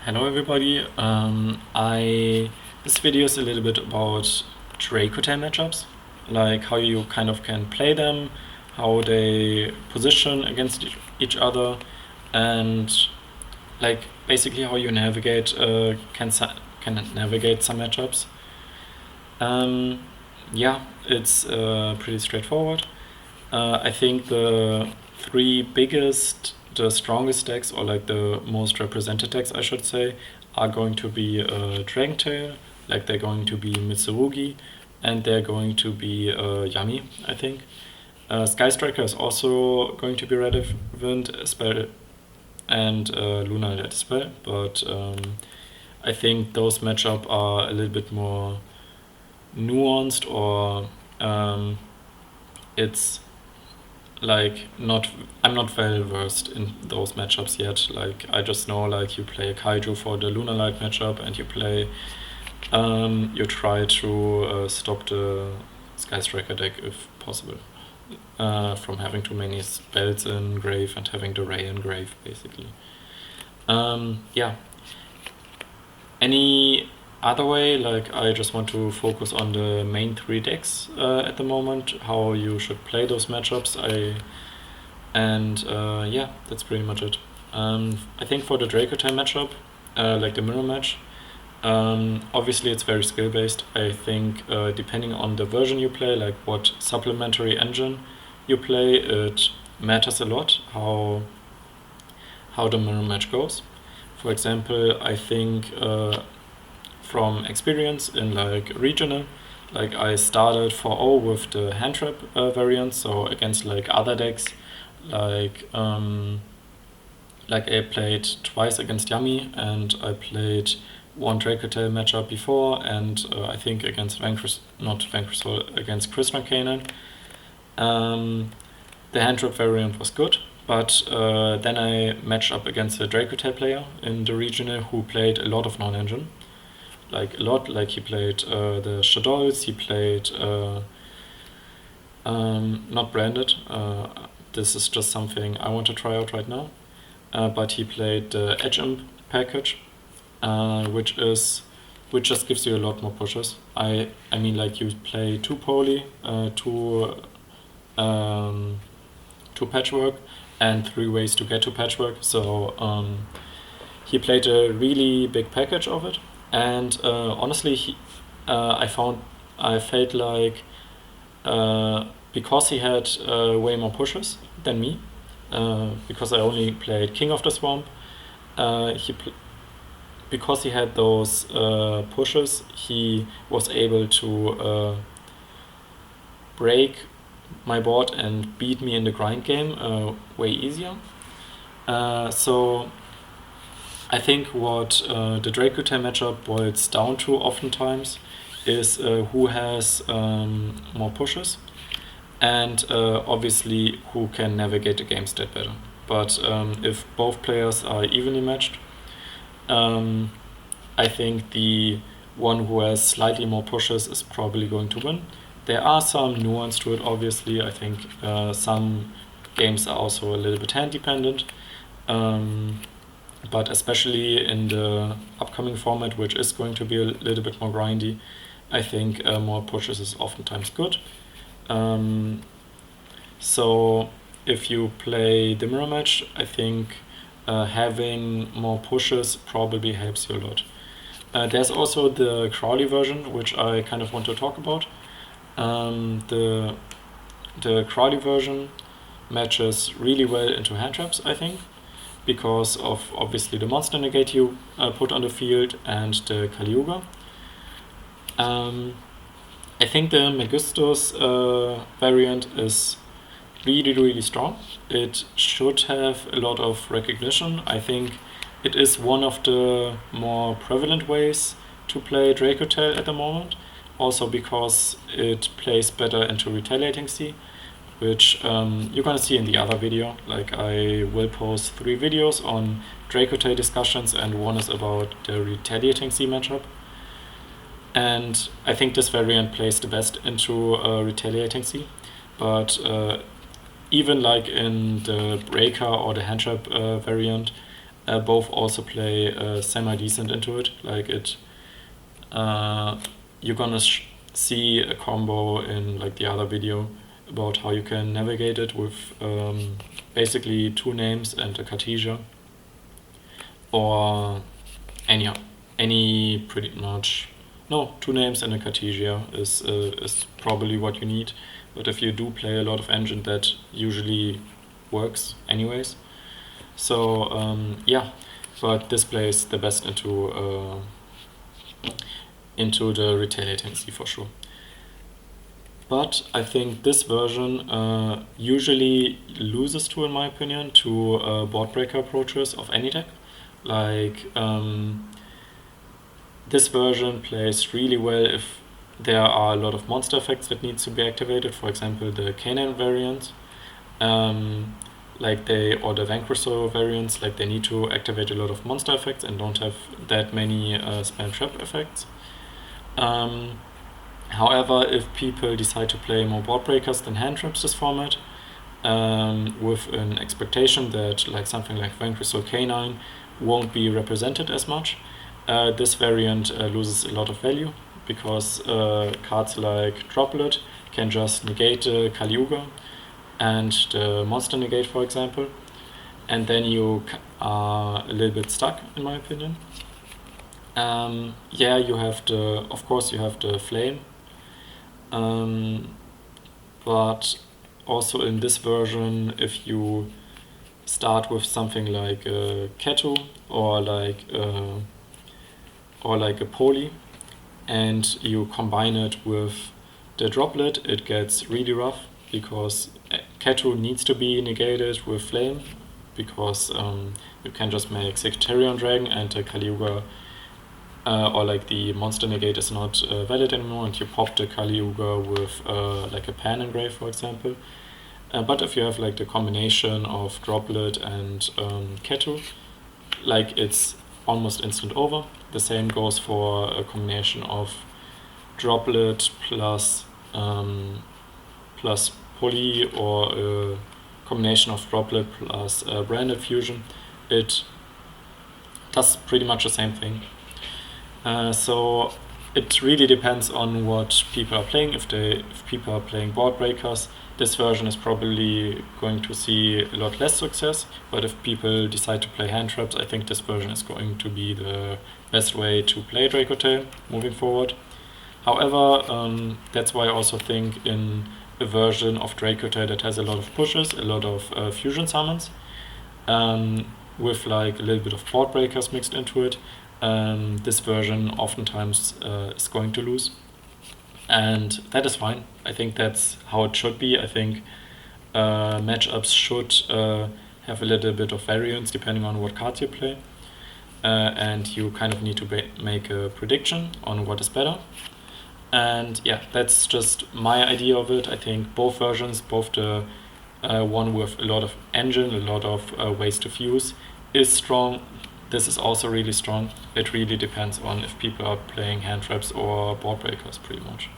Hello everybody. This video is a little bit about Dracotail matchups, like how you kind of can play them, how they position against each other, and like basically how you navigate can navigate some matchups. Yeah, it's pretty straightforward. I think the strongest decks, or like the most represented decks, I should say, are going to be Dracotail, like they're going to be Mitsurugi, and they're going to be Yami, I think. Sky Striker is also going to be relevant, and Luna as well, but I think those matchup are a little bit more nuanced, or it's like not I'm not well versed in those matchups yet. Like I just know like you play Kaiju for the Lunar Light matchup, and you try to stop the Sky Striker deck if possible, from having too many spells in grave and having the Ray in grave basically. Yeah. Any other way, like I just want to focus on the main three decks at the moment, how you should play those matchups. Yeah, that's pretty much it. I think for the Dracotail matchup, like the mirror match, obviously it's very skill based. I think depending on the version you play, like what supplementary engine you play, it matters a lot how the mirror match goes. For example, I think from experience in like regional, like I started 4-0 with the hand trap variant, so against like other decks, like I played twice against Yami, and I played one Dracotail matchup before, and I think against against Chris Rankanen. The hand trap variant was good, but then I matched up against a Dracotail player in the regional who played a lot of non-engine. Like a lot, like he played the Shadows, he played not branded. This is just something I want to try out right now. But he played the Edge Imp package, which just gives you a lot more pushes. I mean, like you play two poly, two patchwork, and 3 ways to get to patchwork. So he played a really big package of it, and honestly, I felt like because he had way more pushes than me, because I only played King of the Swamp, because he had those pushes, he was able to break my board and beat me in the grind game way easier. So I think what the Dracotail matchup boils down to oftentimes is who has more pushes, and obviously who can navigate the game state better. But if both players are evenly matched, I think the one who has slightly more pushes is probably going to win. There are some nuance to it, obviously. I think some games are also a little bit hand dependent. But especially in the upcoming format, which is going to be a little bit more grindy, I think more pushes is oftentimes good. So if you play the mirror match, I think having more pushes probably helps you a lot. There's also the Crowley version, which I kind of want to talk about. The Crowley version matches really well into hand traps, I think, because of obviously the monster negate you put on the field and the Kaliuga. I think the Megustos variant is really strong. It should have a lot of recognition. I think it is one of the more prevalent ways to play Dracotail at the moment, also because it plays better into Retaliating Sea, which you're gonna see in the other video. Like I will post 3 videos on Dracotail discussions, and one is about the Retaliating Sea matchup. And I think this variant plays the best into Retaliating Sea, but even like in the Breaker or the Hand Trap variant, both also play semi-decent into it. Like it, you're gonna see a combo in like the other video about how you can navigate it with basically 2 names and a Cartesia, or any pretty much, no, 2 names and a Cartesia is probably what you need. But if you do play a lot of engine, that usually works anyways. So yeah, but this plays the best into the retaliating C for sure. But I think this version usually loses to, in my opinion, to board breaker approaches of any deck. Like this version plays really well if there are a lot of monster effects that needs to be activated. For example, the Canaan variant, like or the Vanquisher variants, like they need to activate a lot of monster effects and don't have that many spam trap effects. However, if people decide to play more board breakers than hand traps this format, with an expectation that like something like Vanquisher Canine won't be represented as much, this variant loses a lot of value, because cards like Droplet can just negate the Caliuga and the monster negate, for example, and then you are a little bit stuck, in my opinion. Yeah, you have of course you have the flame, but also in this version, if you start with something like a Ketu or like a Poly, and you combine it with the Droplet, it gets really rough, because Ketu needs to be negated with flame, because you can just make Sectarian Dragon and the Caliuga, or like the monster negate is not valid anymore, and you pop the Caliuga with like a Pan Engrave, for example. But if you have like the combination of Droplet and Ketu, like it's almost instant over. The same goes for a combination of Droplet plus Poly, or a combination of Droplet plus Branded Fusion. It does pretty much the same thing. So it really depends on what people are playing. If people are playing board breakers, this version is probably going to see a lot less success. But if people decide to play hand traps, I think this version is going to be the best way to play Dracotail moving forward. However, that's why I also think in a version of Dracotail that has a lot of pushes, a lot of fusion summons, with like a little bit of board breakers mixed into it, this version oftentimes is going to lose. And that is fine. I think that's how it should be. I think matchups should have a little bit of variance depending on what cards you play. And you kind of need to make a prediction on what is better. And yeah, that's just my idea of it. I think both versions, both the one with a lot of engine, a lot of ways to fuse, is strong. This is also really strong. It really depends on if people are playing hand traps or board breakers, pretty much.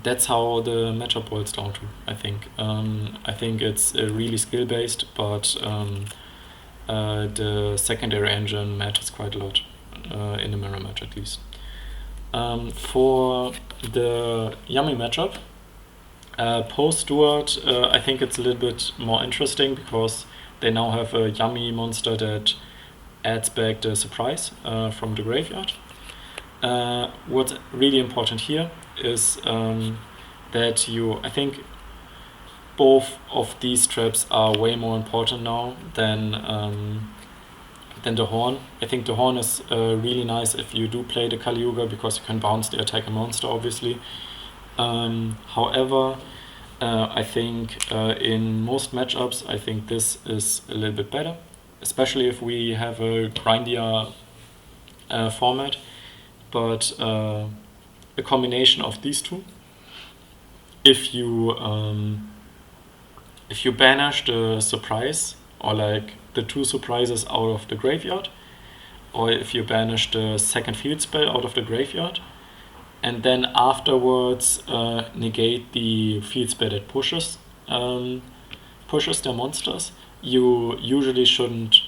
That's how the matchup boils down to, I think. I think it's really skill-based, but the secondary engine matters quite a lot, in the mirror match at least. For the Yummy matchup, post-DOOD, I think it's a little bit more interesting, because they now have a Yummy monster that adds back the surprise from the graveyard. What's really important here is that I think both of these traps are way more important now than the Horn. I think the Horn is really nice if you do play the Caliuga, because you can bounce the attacker monster, obviously. However, I think in most matchups, I think this is a little bit better, especially if we have a grindier format. But a combination of these two, if you banish the surprise, or like the 2 surprises out of the graveyard, or if you banish the second field spell out of the graveyard, and then afterwards negate the field spell that pushes their monsters, you usually shouldn't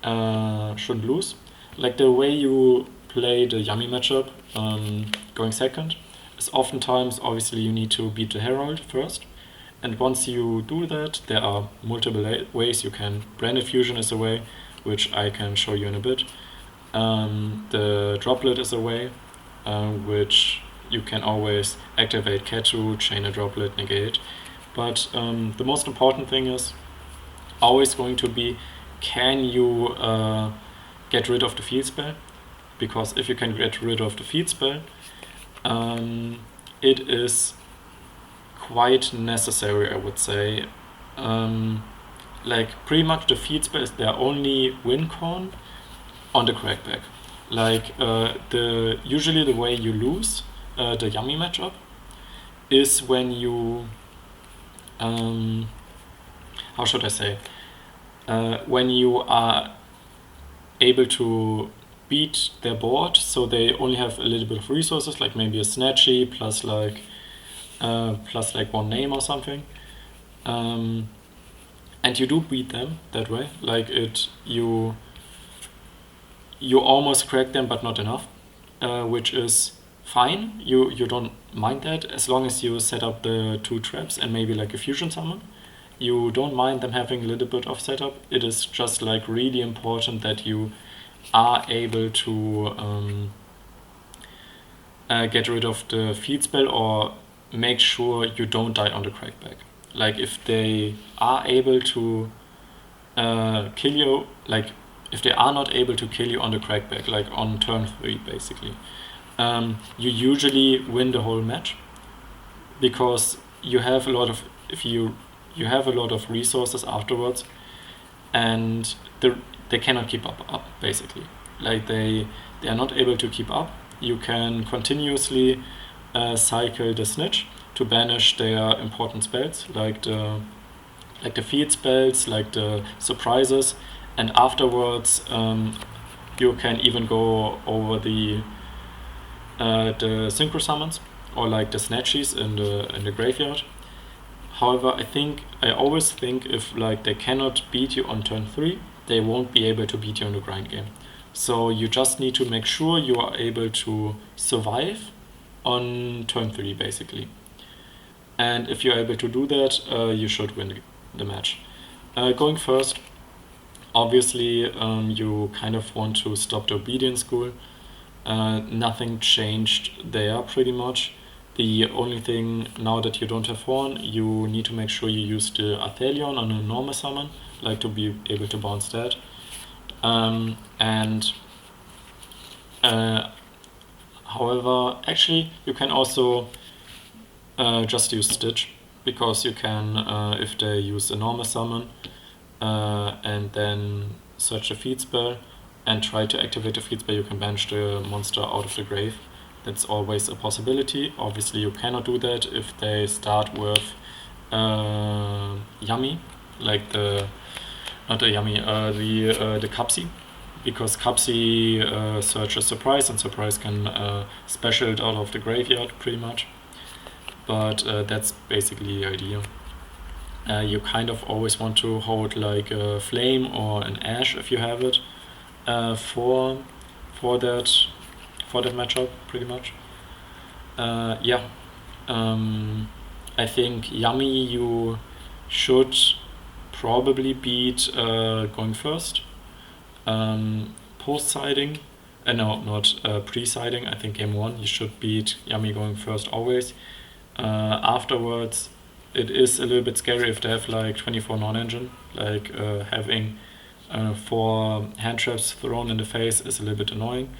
lose. Like the way you play the Yami matchup, going second, is oftentimes obviously you need to beat the Herald first. And once you do that, there are multiple ways you can. Branded Fusion is a way, which I can show you in a bit. The Droplet is a way, which you can always activate Ketu, chain a Droplet, negate. But the most important thing is always going to be, can you get rid of the field spell? Because if you can get rid of the field spell, it is quite necessary, I would say. Like pretty much the field spell is their only win con on the crackback. Like usually the way you lose the Yami matchup is when you how should I say, when you are able to beat their board, so they only have a little bit of resources, like maybe a Snatchy plus like one name or something, and you do beat them that way. Like you almost crack them, but not enough, which is fine. You don't mind that as long as you set up the 2 traps and maybe like a fusion summon. You don't mind them having a little bit of setup. It is just like really important that you are able to get rid of the feed spell or make sure you don't die on the crackback. Like if they are able to kill you, like if they are not able to kill you on the crackback, like on turn 3 basically, you usually win the whole match, because you have a lot of, you have a lot of resources afterwards, and they cannot keep up basically. Like they are not able to keep up. You can continuously cycle the snitch to banish their important spells, like the field spells, like the surprises, and afterwards you can even go over the synchro summons or like the snatchies in the graveyard. However, I always think if like they cannot beat you on turn 3, they won't be able to beat you in the grind game. So you just need to make sure you are able to survive on turn 3 basically. And if you're able to do that, you should win the match. Going first, obviously you kind of want to stop the obedience school. Nothing changed there pretty much. The only thing, now that you don't have Horn, you need to make sure you use the Athelion on a normal summon, like to be able to bounce that. However, actually you can also just use Stitch, because you can, if they use a normal summon and then search the feed spell and try to activate the feed spell, you can banish the monster out of the grave. That's always a possibility. Obviously you cannot do that if they start with Yami, like the Capsi, because Capsi searches Surprise, and Surprise can special it out of the graveyard pretty much. But that's basically the idea. You kind of always want to hold like a Flame or an Ash if you have it for that matchup pretty much. I think Yami you should probably beat going first. Post-siding, no, not pre-siding, I think game 1 you should beat Yami going first always. Afterwards it is a little bit scary if they have like 24 non-engine, like having 4 hand traps thrown in the face is a little bit annoying.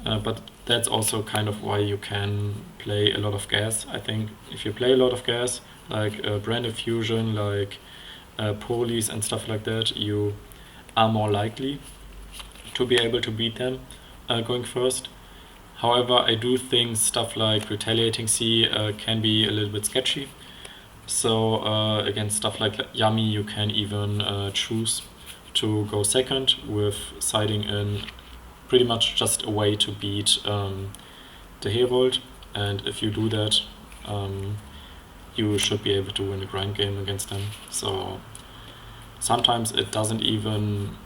But that's also kind of why you can play a lot of gas. I think if you play a lot of gas, like Branded Fusion, like Police and stuff like that, you are more likely to be able to beat them going first. However, I do think stuff like Retaliating Sea can be a little bit sketchy. So against stuff like Yami, you can even choose to go second with siding in pretty much just a way to beat the Herald, and if you do that, you should be able to win the grind game against them. So sometimes it isn't even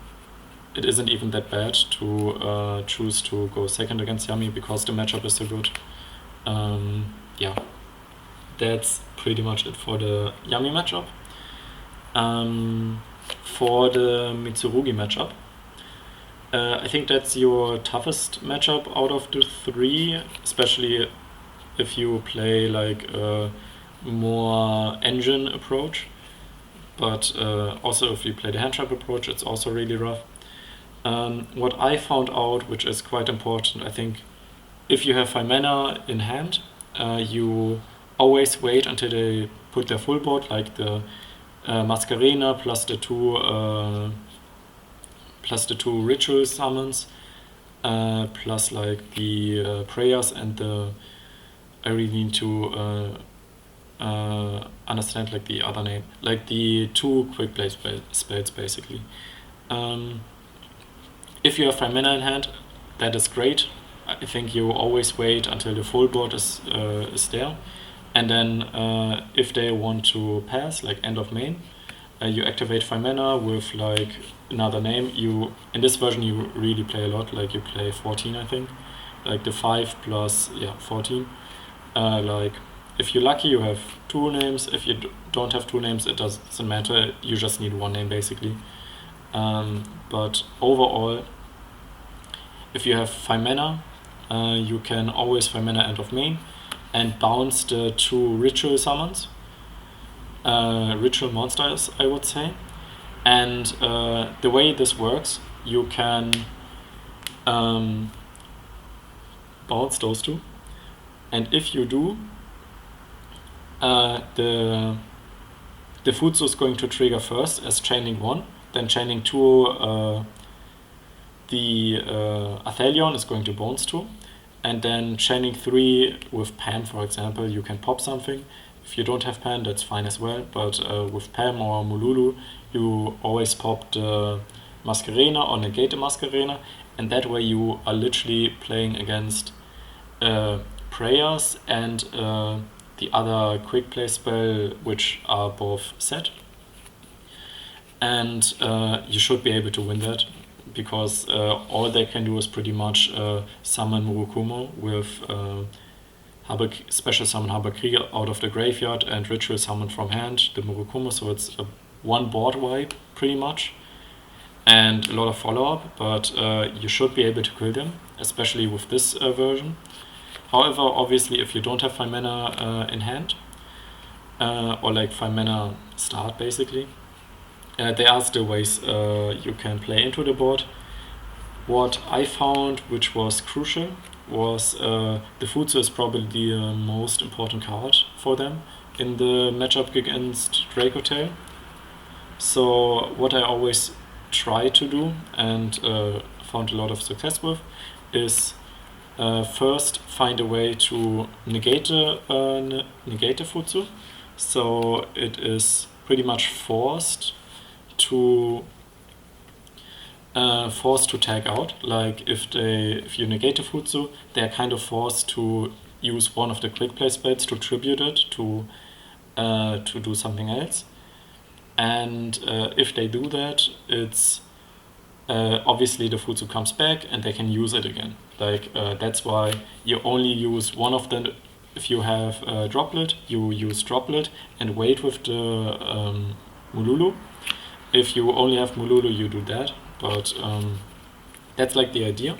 that bad to choose to go second against Yami because the matchup is so good. Yeah, that's pretty much it for the Yami matchup. For the Mitsurugi matchup, I think that's your toughest matchup out of the three, especially if you play like a more engine approach. But also if you play the hand trap approach, it's also really rough. What I found out, which is quite important, I think if you have 5 mana in hand, you always wait until they put their full board, like the Mascarena plus the two ritual summons, plus like the prayers and the. I really need to understand like the other name, like the 2 quick play spells basically. If you have 5 mana in hand, that is great. I think you always wait until the full board is there, and then if they want to pass, like end of main, you activate 5 mana with like another name. You in this version you really play a lot, like you play 14, I think, like the 5 plus 14. Like if you're lucky, you have 2 names. If you don't have 2 names, it doesn't matter. You just need 1 name basically. But overall, if you have 5 mana, you can always 5 mana end of main and bounce the 2 ritual summons, ritual monsters, I would say. And the way this works, you can bounce those 2. And if you do, the Futsu is going to trigger first as chaining 1, then chaining 2, the Athelion is going to bounce 2, and then chaining 3 with Pam, for example, you can pop something. If you don't have Pam, that's fine as well, but with Pam or Mululu, you always pop the Mascarena or negate the Mascarena, and that way you are literally playing against prayers and the other quick play spell, which are both set. And you should be able to win that, because all they can do is pretty much summon Murokumo with special summon Haberkrieger out of the graveyard and ritual summon from hand the Murokumo, so it's a 1 board wipe pretty much, and a lot of follow-up, but you should be able to kill them, especially with this version. However, obviously, if you don't have 5 mana in hand, or like 5 mana start basically, there are still ways you can play into the board. What I found, which was crucial, was the Futsu is probably the most important card for them in the matchup against Dracotail. So what I always try to do, and found a lot of success with, is first find a way to negate the Futsu, so it is pretty much forced to tag out. Like if you negate the Futsu, they are kind of forced to use one of the quick play spells to tribute it to do something else. And if they do that, it's obviously the Futsu comes back and they can use it again. Like that's why you only use one of them. If you have Droplet, you use Droplet and wait with the Mululu. If you only have Mululu, you do that. But that's like the idea.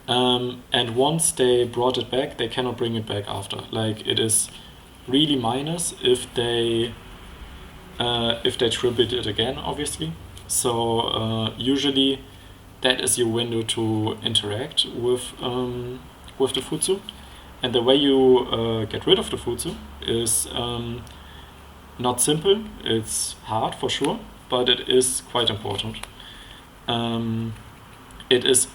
And once they brought it back, they cannot bring it back after. Like it is really minus if they tribute it again, obviously. So usually that is your window to interact with the Futsu. And the way you get rid of the Futsu is not simple. It's hard for sure, but it is quite important. It is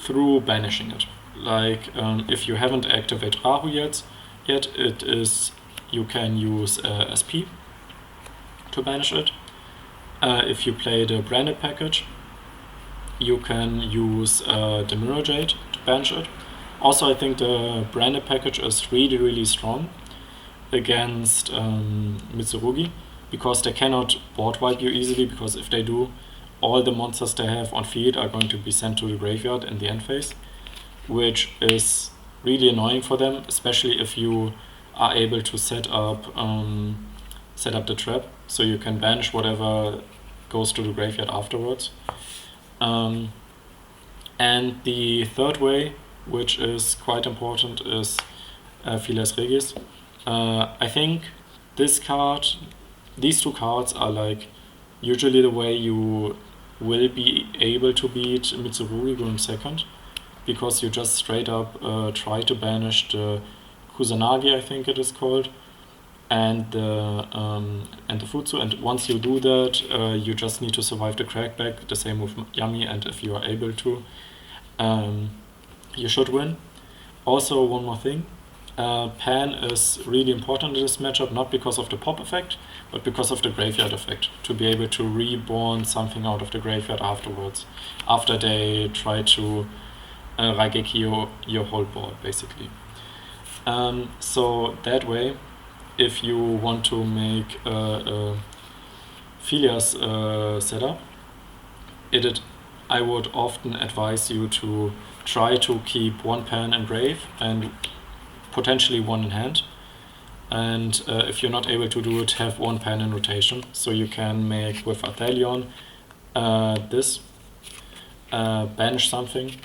through banishing it. Like if you haven't activated Rahu yet, it is you can use SP to banish it. If you play the branded package, you can use the Mirror Jade to banish it. Also, I think the branded package is really, really strong against Mitsurugi, because they cannot board wipe you easily, because if they do, all the monsters they have on field are going to be sent to the graveyard in the end phase, which is really annoying for them, especially if you are able to set up the trap, so you can banish whatever goes to the graveyard afterwards. And the third way, which is quite important, is Files Regis. I think these two cards are like usually the way you will be able to beat Mitsurugi going second, because you just straight up try to banish the Kusanagi, I think it is called, and the Futsu, and once you do that, you just need to survive the crackback. The same with Yami, and if you are able to, you should win. Also, one more thing, Pan is really important in this matchup, not because of the pop effect, but because of the graveyard effect, to be able to reborn something out of the graveyard afterwards, after they try to Raigeki your whole board, basically. So that way, if you want to make Filia's setup, I would often advise you to try to keep one Pan in grave and potentially one in hand. And if you're not able to do it, have one Pan in rotation. So you can make with Athelion this, banish something,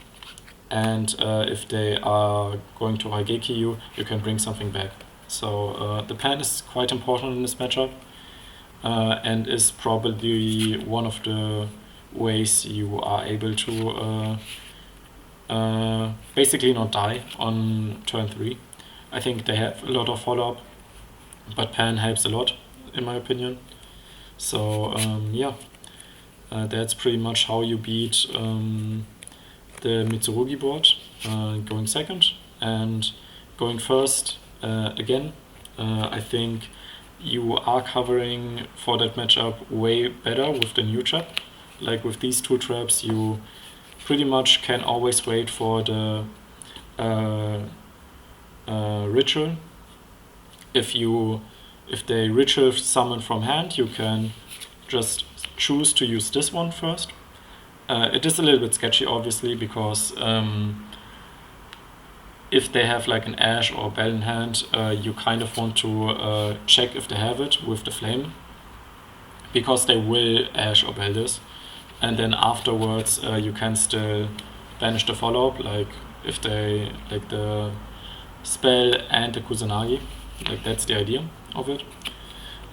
and if they are going to Raigeki you, you can bring something back. So the Pan is quite important in this matchup, and is probably one of the ways you are able to basically not die on turn 3. I think they have a lot of follow-up, but Pan helps a lot, in my opinion. So yeah, that's pretty much how you beat the Mitsurugi board, going second. And going first, again, I think you are covering for that matchup way better with the new trap. Like with these two traps, you pretty much can always wait for the ritual. If they ritual summon from hand, you can just choose to use this one first. It is a little bit sketchy, obviously, because if they have like an Ash or Bell in hand, you kind of want to check if they have it with the Flame, because they will Ash or Bell this, and then afterwards you can still banish the follow-up, like if they like the spell and the Kusanagi. Like that's the idea of it.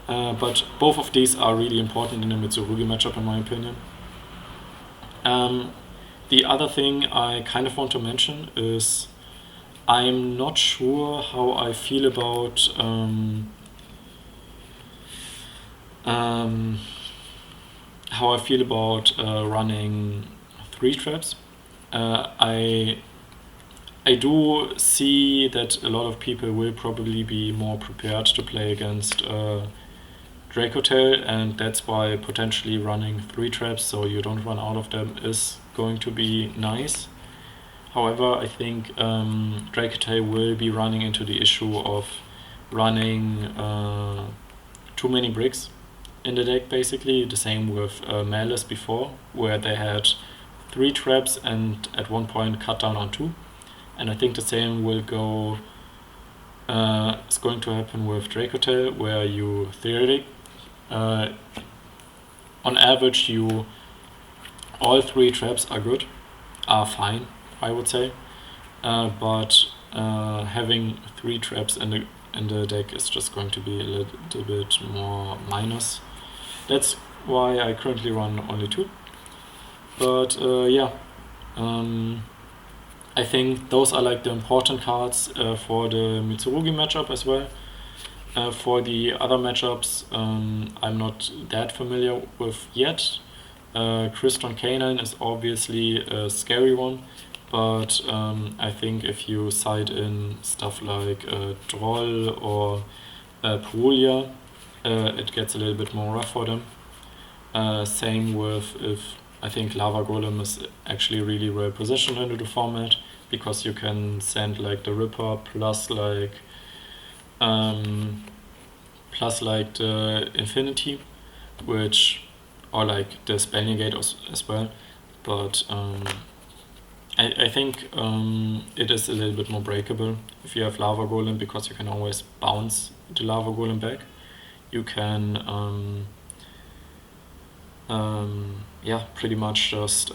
But both of these are really important in the Mitsurugi matchup, in my opinion. The other thing I kind of want to mention is I'm not sure how I feel about running 3 traps. I do see that a lot of people will probably be more prepared to play against Dracotail, and that's why potentially running 3 traps so you don't run out of them is going to be nice. However, I think Dracotail will be running into the issue of running too many bricks in the deck, basically. The same with Malice before, where they had 3 traps and at one point cut down on 2. And I think the same will go. It's going to happen with Dracotail, where you theoretically, on average, all 3 traps are fine, I would say. But having 3 traps in the deck is just going to be a little bit more minus. That's why I currently run only 2. But yeah. I think those are like the important cards for the Mitsurugi matchup as well. For the other matchups, I'm not that familiar with yet. Cryston Canine is obviously a scary one, but I think if you side in stuff like Droll or Perulia, it gets a little bit more rough for them. Same with I think Lava Golem is actually really well positioned into the format, because you can send like the Ripper plus like plus like the Infinity, which, or like the Spell Negate as well, but I think it is a little bit more breakable if you have Lava Golem, because you can always bounce the Lava Golem back. You can yeah, pretty much just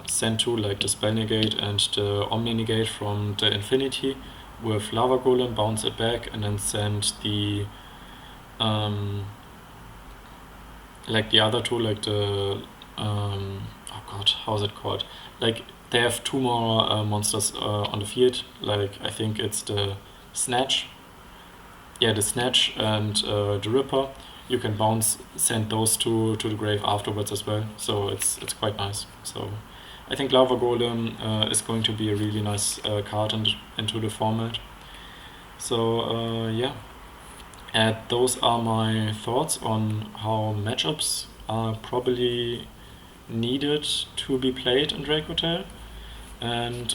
send two, like the Spell Negate and the Omni Negate from the Infinity with Lava Golem, bounce it back, and then send the like the other two, like the oh god, how is it called? Like they have two more monsters on the field. Like I think it's the Snatch. Yeah, the Snatch and the Ripper. You can send those two to the grave afterwards as well. So it's quite nice. So I think Lava Golem is going to be a really nice card into the format. So yeah, and those are my thoughts on how matchups are probably needed to be played in Dracotail, and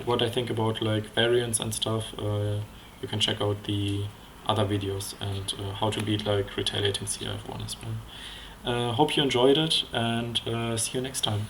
what I think about like variants and stuff. You can check out the other videos, and how to beat like retaliating CF1 as well. Hope you enjoyed it, and see you next time.